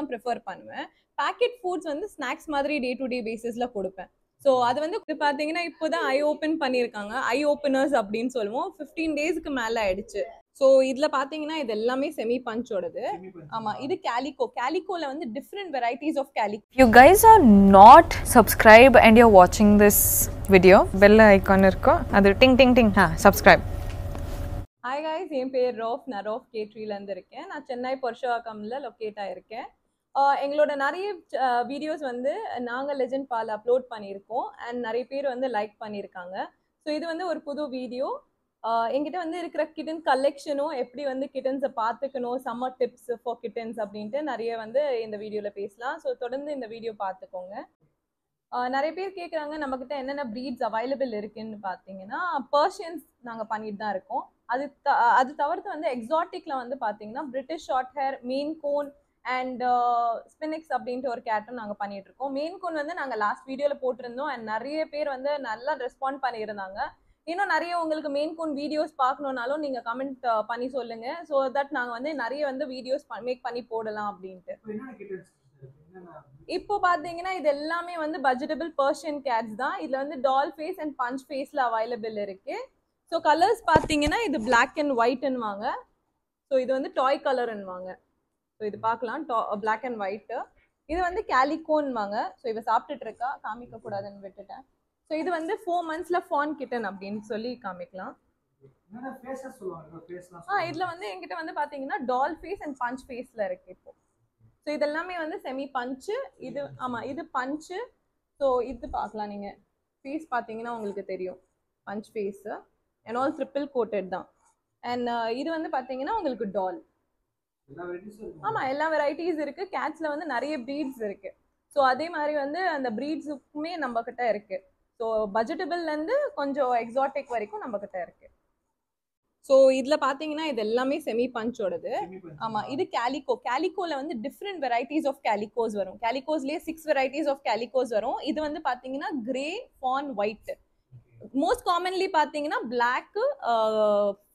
Prefer பண்ணுவேன். Packet foods வந்து snacks மாதிரி டே டு டே பேசிஸ்ல கொடுப்பேன். ஸோ அது வந்து பார்த்தீங்கன்னா இப்போதான் ஐ ஓப்பன் பண்ணியிருக்காங்க. ஐ ஓப்பனர்ஸ் அப்படின்னு சொல்லுவோம். 15 டேஸ்க்கு மேலே ஆயிடுச்சு. ஸோ இதில் பார்த்தீங்கன்னா இது எல்லாமே செமி பஞ்சோடது. ஆமாம், இது கேலிகோ. கேலிகோல வந்து different varieties of calico. You guys are not subscribed and you're watching this video, bell icon irko adu ting ting ting subscribe. Hi guys, என் பேர் ரோஃப். நான் ரோஃப் கேட்ரிலேருந்து இருக்கேன். நான் சென்னை பொர்ஷவாக்கம்ல லொக்கேட் ஆகிருக்கேன். எங்களோட நிறைய வீடியோஸ் வந்து நாங்கள் லெஜெண்ட் பால் அப்லோட் பண்ணியிருக்கோம் அண்ட் நிறைய பேர் வந்து லைக் பண்ணியிருக்காங்க. ஸோ இது வந்து ஒரு புது வீடியோ. என்கிட்ட வந்து இருக்கிற கிட்டன் கலெக்ஷனும் எப்படி வந்து கிட்டன்ஸை பார்த்துக்கணும், சம்மர் டிப்ஸ் ஃபார் கிட்டன்ஸ் அப்படின்ட்டு நிறைய வந்து இந்த வீடியோவில் பேசலாம். ஸோ தொடர்ந்து இந்த வீடியோ பார்த்துக்கோங்க. நிறைய பேர் கேட்குறாங்க நம்மக்கிட்ட என்னென்ன ப்ரீட்ஸ் அவைலபிள் இருக்குன்னு பார்த்தீங்கன்னா, பர்ஷியன்ஸ் நாங்கள் பண்ணிட்டு தான் இருக்கோம். அது தவிர்த்து வந்து எக்ஸாட்டிக்கில் வந்து பார்த்தீங்கன்னா British short hair, Maine coon and sphynx அப்படின்ட்டு ஒரு கேட்டும் நாங்கள் பண்ணிட்டு இருக்கோம். மெயின் கோன் வந்து நாங்கள் லாஸ்ட் வீடியோவில் போட்டிருந்தோம் அண்ட் நிறைய பேர் வந்து நல்லா ரெஸ்பாண்ட் பண்ணியிருந்தாங்க. இன்னும் நிறைய உங்களுக்கு மெயின் கோன் வீடியோஸ் பார்க்கணுன்னாலும் நீங்கள் கமெண்ட் பண்ணி சொல்லுங்கள். ஸோ தட் நாங்கள் வந்து நிறைய வந்து வீடியோஸ் மேக் பண்ணி போடலாம் அப்படின்ட்டு. இப்போ பார்த்தீங்கன்னா இது எல்லாமே வந்து பட்ஜெட்டபிள் பர்ஷியன் கேட்ஸ் தான். இதில் வந்து டால் ஃபேஸ் அண்ட் பஞ்ச் ஃபேஸில் அவைலபிள் இருக்கு. ஸோ கலர்ஸ் பார்த்தீங்கன்னா இது பிளாக் அண்ட் ஒயிட்னு வாங்க. ஸோ இது வந்து டாய் கலர்னு வாங்க. ஸோ இது பார்க்கலாம், பிளாக் அண்ட் ஒயிட்டு. இது வந்து கேலிகோன்னு வாங்க. ஸோ இவ சாப்பிட்டுட்டு இருக்கா, காமிக்க கூடாதுன்னு விட்டுட்டேன். ஸோ இது வந்து 4 monthsல ஃபான் கிட்டன் அப்படின்னு சொல்லி காமிக்கலாம். இதில் வந்து என்கிட்ட வந்து பார்த்தீங்கன்னா டால் ஃபேஸ் அண்ட் பஞ்ச் ஃபேஸில் இருக்கு இப்போ. ஸோ இதெல்லாமே வந்து செமி பஞ்சு. இது ஆமாம், இது பஞ்சு. ஸோ இது பார்க்கலாம், நீங்கள் ஃபேஸ் பார்த்தீங்கன்னா உங்களுக்கு தெரியும் punch face and all triple coated தான். அண்ட் இது வந்து பார்த்தீங்கன்னா உங்களுக்கு டால். ஆமாம், எல்லா வெரைட்டிஸ் இருக்குது. கேட்ஸில் வந்து நிறைய ப்ரீட்ஸ் இருக்குது. ஸோ அதே மாதிரி வந்து அந்த ப்ரீட்ஸுக்குமே நம்மக்கிட்ட இருக்குது. ஸோ பட்ஜெட்டபிள்லேருந்து கொஞ்சம் எக்ஸாட்டிக் வரைக்கும் நம்மக்கிட்ட இருக்குது. ஸோ இதில் பார்த்தீங்கன்னா இது எல்லாமே செமி பஞ்சோடது. ஆமாம், இது கேலிகோ. கேலிகோவில் வந்து டிஃப்ரெண்ட் வெரைட்டிஸ் ஆஃப் கேலிகோஸ் வரும். கேலிகோஸ்லேயே 6 வெரைட்டிஸ் ஆஃப் கேலிகோஸ் வரும். இது வந்து பார்த்தீங்கன்னா grey, fawn, white. Most commonly பார்த்தீங்கன்னா பிளாக்கு,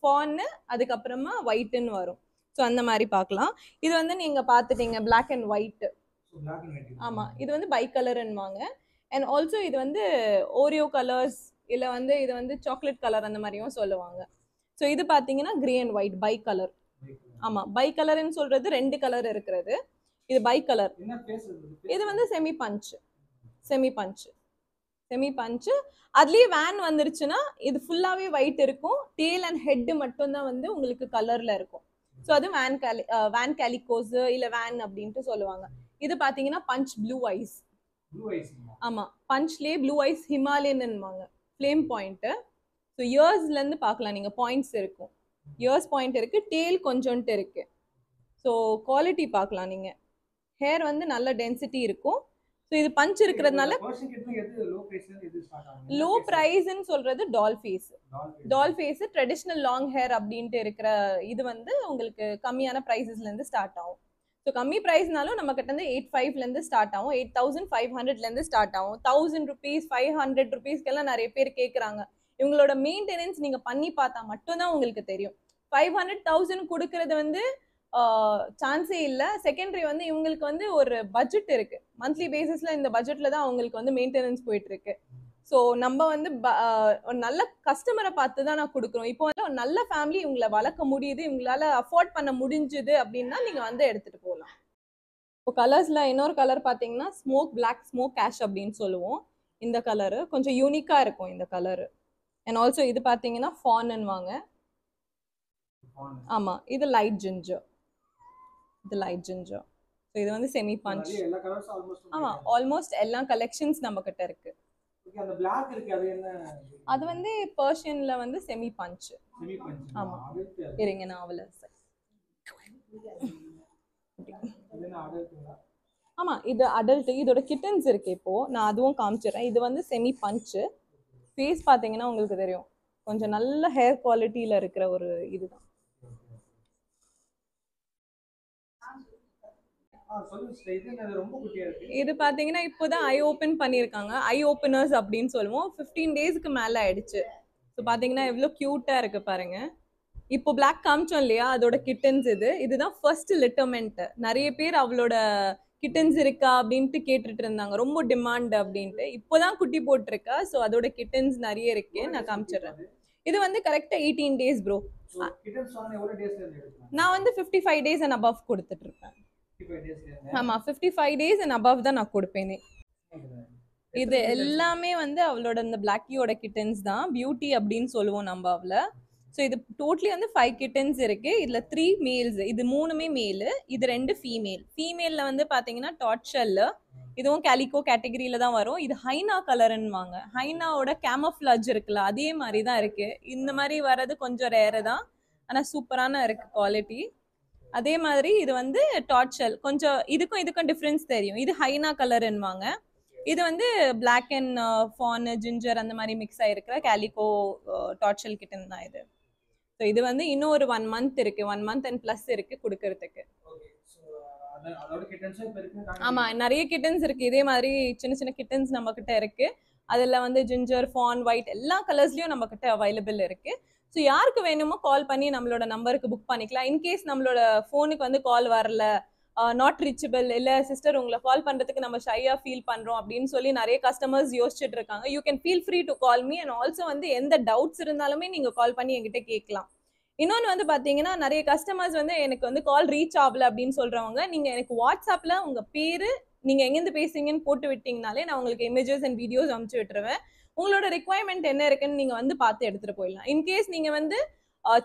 ஃபான்னு, அதுக்கப்புறமா ஒயிட்டுன்னு வரும். ஸோ அந்த மாதிரி பார்க்கலாம். இது வந்து நீங்கள் பார்த்துட்டீங்க, பிளாக் அண்ட் ஒயிட்டு. ஆமாம், இது வந்து பை கலர்ன்னுவாங்க. அண்ட் ஆல்சோ இது வந்து ஓரியோ கலர்ஸ், இல்லை வந்து இது வந்து சாக்லேட் கலர் அந்த மாதிரியும் சொல்லுவாங்க. ஸோ இது பார்த்தீங்கன்னா grey and white bi colour. ஆமாம், பை கலர்ன்னு சொல்கிறது 2 கலர் இருக்கிறது. இது பை கலர். இது வந்து செமி பஞ்சு. செமி பஞ்சு செமி பஞ்சு அதுலேயே வேன் வந்துருச்சுன்னா இது ஃபுல்லாகவே ஒயிட் இருக்கும். டேல் அண்ட் ஹெட்டு மட்டும்தான் வந்து உங்களுக்கு கலரில் இருக்கும். ஸோ அது வேன் கேலிகோஸ் இல்லை வேன் அப்படின்ட்டு சொல்லுவாங்க. இது பார்த்தீங்கன்னா பஞ்ச் ப்ளூ ஐஸ். ஆமாம், பஞ்ச்லேயே ப்ளூ ஐஸ் ஹிமாலயன்னுவாங்க, ஃப்ளேம் பாயிண்ட்டு. ஸோ இயர்ஸ்லேருந்து பார்க்கலாம், நீங்கள் பாயிண்ட்ஸ் இருக்கும், இயர்ஸ் பாயிண்ட் இருக்குது, டேல் கொஞ்சோன்ட்டு இருக்குது. ஸோ குவாலிட்டி பார்க்கலாம் நீங்கள். ஹேர் வந்து நல்ல டென்சிட்டி இருக்கும். ஸோ இது பஞ்ச் இருக்கிறதுனால லோ ப்ரைஸ்ன்னு சொல்கிறது doll face. Doll face traditional long hair அப்படின்ட்டு இருக்கிற இது வந்து உங்களுக்கு கம்மியான ப்ரைஸஸ்லேருந்து ஸ்டார்ட் ஆகும். ஸோ கம்மி ப்ரைஸ்னாலும் நம்மக்கிட்ட வந்து 8,500 ஸ்டார்ட் ஆகும், 8,500 ஸ்டார்ட் ஆகும். 1,000 rupees 500 rupeesக்கெல்லாம் நிறைய பேர் கேட்குறாங்க. இவங்களோட மெயின்டெனன்ஸ் நீங்கள் பண்ணி பார்த்தா மட்டும்தான் உங்களுக்கு தெரியும். 500,000 கொடுக்கறது வந்து சான்ஸே இல்லை. செகண்டரி வந்து இவங்களுக்கு வந்து ஒரு பட்ஜெட் இருக்குது. மந்த்லி பேசிஸில் இந்த பட்ஜெட்டில் தான் அவங்களுக்கு வந்து மெயின்டெனன்ஸ் போயிட்டுருக்கு. ஸோ நம்ம வந்து ஒரு நல்ல கஸ்டமரை பார்த்து தான் நான் கொடுக்குறோம். இப்போ வந்து ஒரு நல்ல ஃபேமிலி இவங்களை வளர்க்க முடியுது, இவங்களால அஃபோர்ட் பண்ண முடிஞ்சுது அப்படின்னா நீங்கள் வந்து எடுத்துகிட்டு போகலாம். இப்போ கலர்ஸில் இன்னொரு கலர் பார்த்தீங்கன்னா ஸ்மோக் பிளாக், ஸ்மோக் கேஷ் அப்படின்னு சொல்லுவோம். இந்த கலரு கொஞ்சம் யூனிக்காக இருக்கும் இந்த கலரு. அண்ட் ஆல்சோ இது பார்த்தீங்கன்னா ஃபான்னுவாங்க. ஆமாம், இது லைட் ஜிஞ்சர். இது லைட் ஜிஞ்சர். ஸோ இது வந்து செமி பஞ்ச். ஆமாம், ஆல்மோஸ்ட் எல்லா கலெக்ஷன்ஸ் நம்மக்கிட்ட இருக்கு. அது வந்து பர்ஷியன்ல வந்து செமி பஞ்ச். ஆமாம், இருங்க நான் அவளை. ஆமாம், இது அடல்ட். இதோட கிட்டன்ஸ் இருக்கு, இப்போ நான் அதுவும் காமிச்சிடுறேன். இது வந்து செமி பஞ்சு. ஃபேஸ் பார்த்தீங்கன்னா உங்களுக்கு தெரியும், கொஞ்சம் நல்ல ஹேர் குவாலிட்டியில் இருக்கிற ஒரு இதுதான். இது பார்த்தீங்கன்னா இப்போதான் ஐ ஓப்பன் பண்ணியிருக்காங்க. ஐ ஓப்பனர்ஸ் அப்படின்னு சொல்லுவோம். 15 டேஸ்க்கு மேலே ஆயிடுச்சு. ஸோ பார்த்தீங்கன்னா எவ்வளோ க்யூட்டாக இருக்கு பாருங்க. இப்போ பிளாக் காமிச்சோம் இல்லையா, அதோட கிட்டன்ஸ் இதுதான் ஃபர்ஸ்ட் லிட்டர்மெண்ட். நிறைய பேர் அவளோட கிட்டன்ஸ் இருக்கா அப்படின்ட்டு கேட்டுட்டு இருந்தாங்க, ரொம்ப டிமாண்ட் அப்படின்ட்டு. இப்போதான் குட்டி போட்டிருக்கா. ஸோ அதோட கிட்டன்ஸ் நிறைய இருக்கு, நான் காமிச்சிடுறேன். இது வந்து கரெக்டா 18 days ப்ரோ. நான் வந்து 55 days and above கொடுத்துட்டு இருப்பேன். ஆமா 55 days and above தான் நான் கொடுப்பேனே. இது எல்லாமே வந்து அவளோட இந்த பிளாக்கியோட கிட்டன்ஸ் தான், பியூட்டி அப்படின்னு சொல்லுவோம் நம்ம அவளை. ஸோ இது டோட்டலி வந்து 5 கிட்டன்ஸ் இருக்கு. இதுல 3 மேல்ஸ், இது 3மே மேலு, இது 2 ஃபீமேல். ஃபீமேல்ல வந்து பாத்தீங்கன்னா டாட்ஷெல், இதுவும் கேலிகோ கேட்டகரியில தான் வரும். இது ஹைனா கலர்ன்னுவாங்க. ஹைனாவோட கேமஃப்ளாஜ் இருக்குல்ல, அதே மாதிரி தான் இருக்கு. இந்த மாதிரி வர்றது கொஞ்சம் ரேரு தான், ஆனா சூப்பரான இருக்கு குவாலிட்டி. அதே மாதிரி இது வந்து டாட்ஷெல், கொஞ்சம் இதுக்கும் டிஃப்ரென்ஸ் தெரியும். இது ஹைனா கலர்ன்னுவாங்க. இது வந்து பிளாக் அண்ட் ஃபான் ஜிஞ்சர் அந்த மாதிரி மிக்ஸ் ஆயிருக்கிற கேலிகோ டாட்ஷெல் கிட்டன் தான் இது. ஸோ இது வந்து இன்னும் ஒரு 1 month இருக்கு, 1 month and plus இருக்கு கொடுக்கறதுக்கு. ஆமா நிறைய கிட்டன்ஸ் இருக்கு, இதே மாதிரி சின்ன சின்ன கிட்டன்ஸ் நம்ம கிட்ட இருக்கு. அதுல வந்து ஜிஞ்சர், ஃபான், ஒயிட் எல்லா கலர்ஸ்லயும் நம்ம கிட்ட அவைலபிள் இருக்கு. ஸோ யாருக்கு வேணுமோ கால் பண்ணி நம்மளோட நம்பருக்கு புக் பண்ணிக்கலாம். இன்கேஸ் நம்மளோட ஃபோனுக்கு வந்து கால் வரல, நாட் ரீச்சபிள், இல்ல சிஸ்டர் உங்களை கால் பண்றதுக்கு நம்ம ஷையா ஃபீல் பண்றோம் அப்படின்னு சொல்லி நிறைய கஸ்டமர்ஸ் யோசிச்சுட்டு இருக்காங்க, you can feel free to call me. And also வந்து எந்த டவுட்ஸ் இருந்தாலுமே நீங்க கால் பண்ணி என்கிட்ட கேட்கலாம். இன்னொன்று வந்து பாத்தீங்கன்னா, நிறைய கஸ்டமர்ஸ் வந்து எனக்கு வந்து கால் ரீச் ஆகல அப்படின்னு சொல்றவங்க, நீங்க எனக்கு வாட்ஸ்அப்ல உங்க பேரு, நீங்க எங்கேருந்து பேசுறீங்கன்னு போட்டு விட்டீங்கனாலே நான் உங்களுக்கு இமேஜஸ் அண்ட் வீடியோஸ் அனுப்பிச்சு விட்டுருவேன். உங்களோட ரெக்குவயர்மெண்ட் என்ன இருக்குன்னு நீங்க வந்து பார்த்து எடுத்துட்டு போயிடலாம். இன்கேஸ் நீங்க வந்து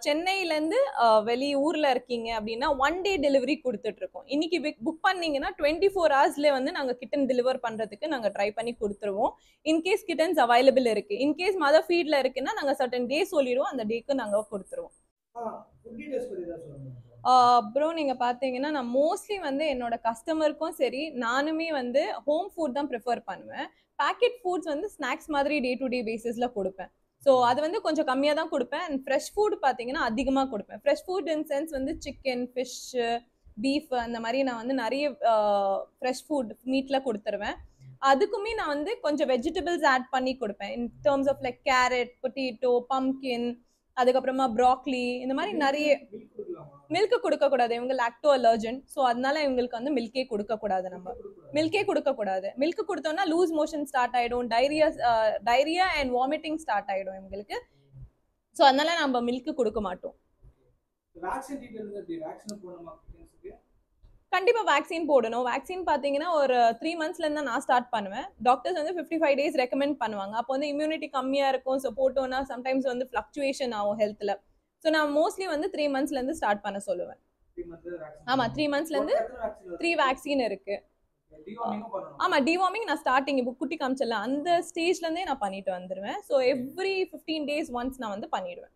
சென்னையில இருந்து வெளி ஊர்ல இருக்கீங்க அப்படின்னா 1 day டெலிவரி கொடுத்துட்டு இருக்கோம். இன்னைக்கு புக் பண்ணீங்கன்னா 24 hours வந்து நாங்க கிட்டன் டெலிவர் பண்றதுக்கு நாங்க ட்ரை பண்ணி கொடுத்துருவோம். இன்கேஸ் கிட்டன்ஸ் அவைலபிள் இருக்கு, இன்கேஸ் மதர் ஃபீட்ல இருக்குன்னா நாங்க சர்டன் டே சொல்லிடுவோம், அந்த டேக்கு நாங்க கொடுத்துருவோம். அப்புறம் நீங்க பாத்தீங்கன்னா, நான் மோஸ்ட்லி வந்து என்னோட கஸ்டமருக்கும் சரி, நானுமே வந்து ஹோம் ஃபுட் தான் ப்ரிஃபர் பண்ணுவேன். பேக்கெட் ஃபுட்ஸ் வந்து ஸ்நாக்ஸ் மாதிரி டே டு டே பேசிஸ்ல கொடுப்பேன். ஸோ அது வந்து கொஞ்சம் கம்மியாக தான் கொடுப்பேன். அண்ட் ஃப்ரெஷ் ஃபுட் பார்த்தீங்கன்னா அதிகமாக கொடுப்பேன். ஃப்ரெஷ் ஃபுட் இன் சென்ஸ் வந்து சிக்கன், ஃபிஷ்ஷு, பீஃப் அந்த மாதிரி நான் வந்து நிறைய ஃப்ரெஷ் ஃபுட் மீட்டில் கொடுத்துருவேன். அதுக்குமே நான் வந்து கொஞ்சம் வெஜிடபிள்ஸ் ஆட் பண்ணி கொடுப்பேன். In terms of like carrot, potato, pumpkin, அதுக்கப்புறமா ப்ராக்லி, இந்த மாதிரி நிறைய. மில்க் கொடுக்க கூடாது, இவங்க லாக்டோ அலர்ஜென்ட். ஸோ அதனால இவங்களுக்கு வந்து மில்கே கொடுக்க கூடாது. நம்ம மில்கே கொடுக்க கூடாது. மில்க் கொடுத்தோம்னா லூஸ் மோஷன் ஸ்டார்ட் ஆயிடும், டைரியா அண்ட் வாமிட்டிங் ஸ்டார்ட் ஆயிடும் இவங்களுக்கு. ஸோ அதனால நம்ம மில்க் கொடுக்க மாட்டோம். கண்டிப்பா வேக்சின் போடணும். வேக்சின் பாத்தீங்கன்னா ஒரு 3 monthsல இருந்து நான் ஸ்டார்ட் பண்ணுவேன். டாக்டர்ஸ் வந்து 55 days ரெக்கமெண்ட் பண்ணுவாங்க. அப்போ வந்து இம்யூனிட்டி கம்மியா இருக்கும். ஸோ போட்டோம்னா சம்டைம்ஸ் வந்து ஃபிளக்சுவேஷன் ஆகும் ஹெல்த்ல. ஸோ நான் மோஸ்ட்லி வந்து 3 monthsல இருந்து ஸ்டார்ட் பண்ண சொல்லுவேன். ஆமா 3 monthsல இருந்து 3 வேக்சின் இருக்கு. ஆமா டிவார்மிங் நான் ஸ்டார்டிங் இப்போ குட்டி காமிச்சல அந்த ஸ்டேஜ்ல இருந்தே நான் பண்ணிட்டு வந்துருவேன். ஸோ எவ்ரி 15 days ஒன்ஸ் நான் வந்து பண்ணிடுவேன்.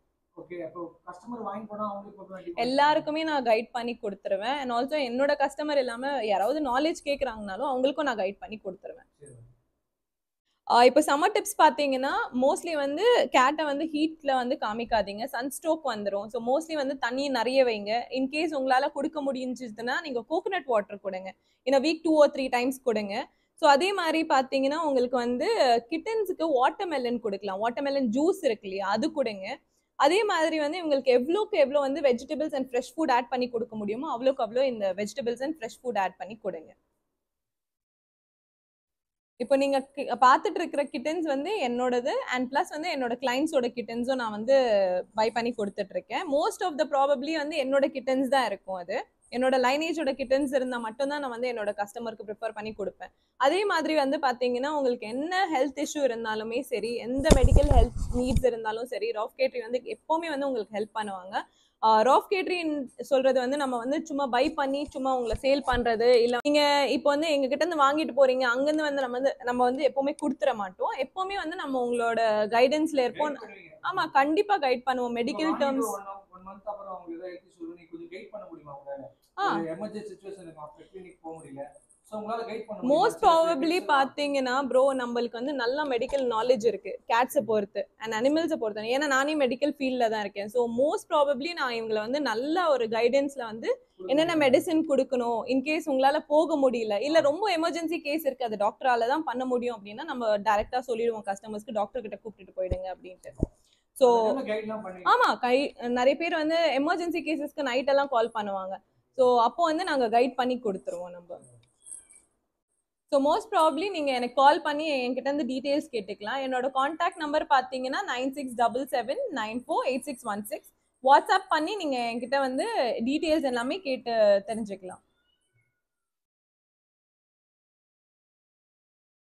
எல்லாருக்குமே நான் கைட் பண்ணி கொடுத்துருவேன். அண்ட் ஆல்சோ என்னோட கஸ்டமர் இல்லாம யாராவது நாலேஜ் கேட்கறாங்கனாலும் அவங்களுக்கும் நான் கைட் பண்ணி கொடுத்துருவேன். இப்போ சம்மர் டிப்ஸ் பார்த்தீங்கன்னா, மோஸ்ட்லி வந்து கேட்டை வந்து ஹீட்ல வந்து காமிக்காதீங்க, சன்ஸ்ட்ரோக் வந்துடும். ஸோ மோஸ்ட்லி வந்து தண்ணி நிறைய வைங்க. இன்கேஸ் உங்களால கொடுக்க முடிஞ்சுதுன்னா நீங்க கோகோனட் வாட்டர் கொடுங்க. இந்த வீக் 2 or 3 times கொடுங்க. ஸோ அதே மாதிரி பார்த்தீங்கன்னா, உங்களுக்கு வந்து கிட்டன்ஸுக்கு வாட்டர்மெலன் கொடுக்கலாம். வாட்டர்மெலன் ஜூஸ் இருக்கு இல்லையா, அது கொடுங்க. அதே மாதிரி வந்து இவங்களுக்கு எவ்வளோக்கு எவ்வளோ வந்து vegetables and fresh food add பண்ணி கொடுக்க முடியுமோ அவ்வளோக்கு அவ்வளோ இந்த vegetables and fresh food add பண்ணி கொடுங்க. இப்போ நீங்க பார்த்துட்டு இருக்கிற கிட்டன்ஸ் வந்து என்னோடது, அண்ட் பிளஸ் வந்து என்னோட கிளைண்ட்ஸோட கிட்டன்ஸும் நான் வந்து பை பண்ணி கொடுத்துட்டு இருக்கேன். மோஸ்ட் ஆஃப் த ப்ராபப்ளி வந்து என்னோட கிட்டன்ஸ் தான் இருக்கும். அது என்னோட லைனேஜோட கிட்டன்ஸ் இருந்தால் மட்டும்தான் நான் வந்து என்னோட கஸ்டமருக்கு ப்ரிஃபர் பண்ணி கொடுப்பேன். அதே மாதிரி வந்து பார்த்தீங்கன்னா, உங்களுக்கு என்ன ஹெல்த் இஷ்யூ இருந்தாலுமே சரி, எந்த மெடிக்கல் ஹெல்த் நீட்ஸ் இருந்தாலும் சரி, ராஃப் கேட்ரி வந்து எப்போவுமே வந்து உங்களுக்கு ஹெல்ப் பண்ணுவாங்க. ராஃப் கேட்ரின்னு சொல்றது வந்து நம்ம வந்து சும்மா பை பண்ணி சும்மா உங்களை சேல் பண்றது இல்லை. நீங்க இப்போ வந்து எங்க கிட்ட இருந்து வாங்கிட்டு போறீங்க, அங்கிருந்து வந்து நம்ம வந்து எப்பவுமே கொடுத்துட மாட்டோம். எப்பவுமே வந்து நம்ம உங்களோட கைடன்ஸ்ல இருப்போம். ஆமா கண்டிப்பா கைட் பண்ணுவோம். மெடிக்கல் டேர்ம்ஸ் மோஸ்ட் ப்ராபப்ளி பாத்தீங்கன்னா ப்ரோ, நம்மளுக்கு வந்து நல்ல மெடிக்கல் நாலேஜ் இருக்கு கேட்ஸை பொறுத்து அண்ட் அனிமல்ஸை பொறுத்து. ஏன்னா நானே மெடிக்கல் ஃபீல்ட்ல தான் இருக்கேன். ஸோ மோஸ்ட் ப்ராபப்ளி நான் இவங்களை வந்து நல்ல ஒரு கைடன்ஸ்ல வந்து என்னென்ன மெடிசன் கொடுக்கணும், இன்கேஸ் உங்களால போக முடியல இல்ல ரொம்ப எமர்ஜென்சி கேஸ் இருக்கு, அது டாக்டரால தான் பண்ண முடியும் அப்படின்னா நம்ம டைரக்டா சொல்லிடுவோம் கஸ்டமர்ஸ்க்கு, டாக்டர் கிட்ட கூப்பிட்டு போயிடுங்க அப்படின்ட்டு. ஸோ ஆமா நிறைய பேர் வந்து எமர்ஜென்சி கேசஸ்க்கு நைட் எல்லாம் கால் பண்ணுவாங்க. ஸோ அப்போ வந்து நாங்க கைட் பண்ணி கொடுத்துருவோம் நம்ம. ஸோ மோஸ்ட் ப்ராப்ளி நீங்க எனக்கு கால் பண்ணி என்கிட்ட இருந்து டீடைல்ஸ் கேட்டுக்கலாம். என்னோட கான்டாக்ட் நம்பர் பாத்தீங்கன்னா 9677948616. வாட்ஸ்அப் பண்ணி நீங்க என்கிட்ட வந்து டீடைல்ஸ் எல்லாமே கேட்டு தெரிஞ்சுக்கலாம்.